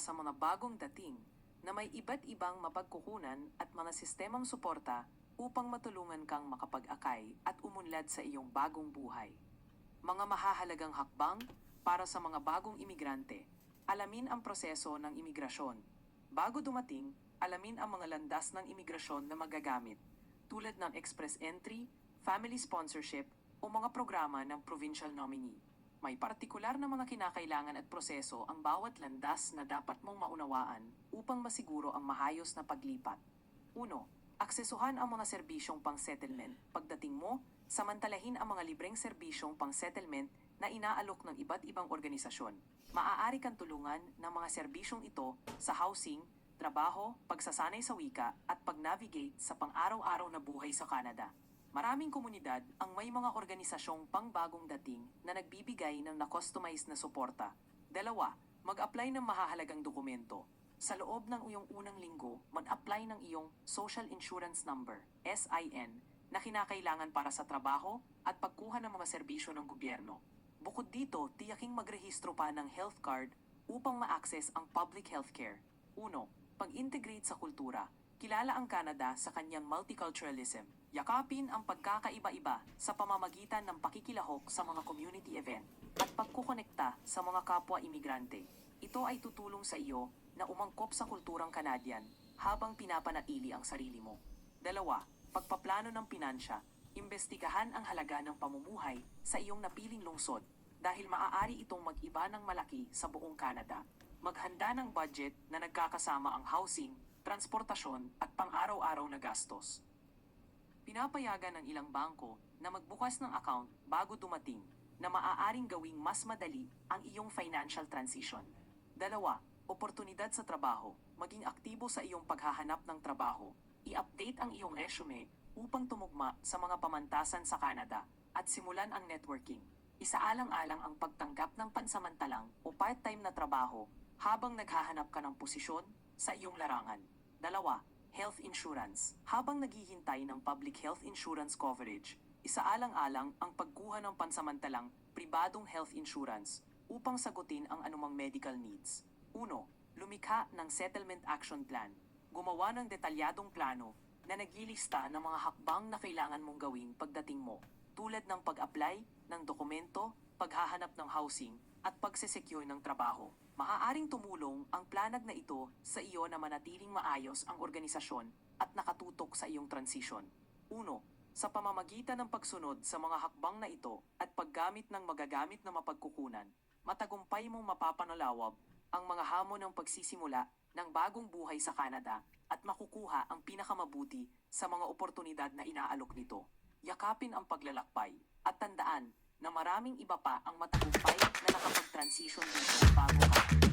sa mga bagong dating na may iba't ibang mapagkukunan at mga sistemang suporta upang matulungan kang makapag-akay at umunlad sa iyong bagong buhay. Mga mahahalagang hakbang para sa mga bagong imigrante. Alamin ang proseso ng imigrasyon. Bago dumating, alamin ang mga landas ng imigrasyon na magagamit, tulad ng express entry, family sponsorship, o mga programa ng provincial nominee. May partikular na mga kinakailangan at proseso ang bawat landas na dapat mong maunawaan upang masiguro ang mahayos na paglipat. 1. Aksesuhan ang mga serbisyong pang-settlement. Pagdating mo, samantalahin ang mga libreng serbisyong pang-settlement na inaalok ng iba't ibang organisasyon. Maaari kang tulungan ng mga serbisyong ito sa housing, trabaho, pagsasanay sa wika at pag-navigate sa pang-araw-araw na buhay sa Canada. Maraming komunidad ang may mga organisasyong pang-bagong dating na nagbibigay ng na-customize na suporta. 2. Mag-apply ng mahahalagang dokumento. Sa loob ng iyong unang linggo, mag-apply ng iyong Social Insurance Number, SIN, na kinakailangan para sa trabaho at pagkuha ng mga serbisyo ng gobyerno. Bukod dito, tiyaking magrehistro pa ng health card upang ma-access ang public healthcare. 1. Pag-integrate sa kultura. Kilala ang Canada sa kanyang multiculturalism. Yakapin ang pagkakaiba-iba sa pamamagitan ng pakikilahok sa mga community event at pagkukonekta sa mga kapwa-imigrante. Ito ay tutulong sa iyo na umangkop sa kulturang Canadian habang pinapanatili ang sarili mo. 2. Pagpaplano ng pinansya. Imbestigahan ang halaga ng pamumuhay sa iyong napiling lungsod dahil maaari itong mag-iba ng malaki sa buong Canada. Maghanda ng budget na nagkakasama ang housing, transportasyon at pang-araw-araw na gastos. Pinapayagan ng ilang bangko na magbukas ng account bago dumating na maaaring gawing mas madali ang iyong financial transition. 2. Oportunidad sa trabaho. Maging aktibo sa iyong paghahanap ng trabaho. I-update ang iyong resume upang tumugma sa mga pamantasan sa Canada at simulan ang networking. Isaalang-alang ang pagtanggap ng pansamantalang o part-time na trabaho habang naghahanap ka ng posisyon sa iyong larangan. 2. Health insurance. Habang naghihintay ng public health insurance coverage, isaalang-alang ang pagkuha ng pansamantalang pribadong health insurance upang sagutin ang anumang medical needs. 1. Lumikha ng Settlement Action Plan. Gumawa ng detalyadong plano na naglilista ng mga hakbang na kailangan mong gawin pagdating mo, tulad ng pag-apply ng dokumento, paghahanap ng housing, at pagsesecure ng trabaho. Maaaring tumulong ang planag na ito sa iyo na manatiling maayos ang organisasyon at nakatutok sa iyong transition. 1. Sa pamamagitan ng pagsunod sa mga hakbang na ito at paggamit ng magagamit na mapagkukunan, matagumpay mong mapapanalawab ang mga hamon ng pagsisimula ng bagong buhay sa Canada at makukuha ang pinakamabuti sa mga oportunidad na inaalok nito. Yakapin ang paglalakbay at tandaan na maraming iba pa ang matagumpay na nakapag-transition dito bago ka.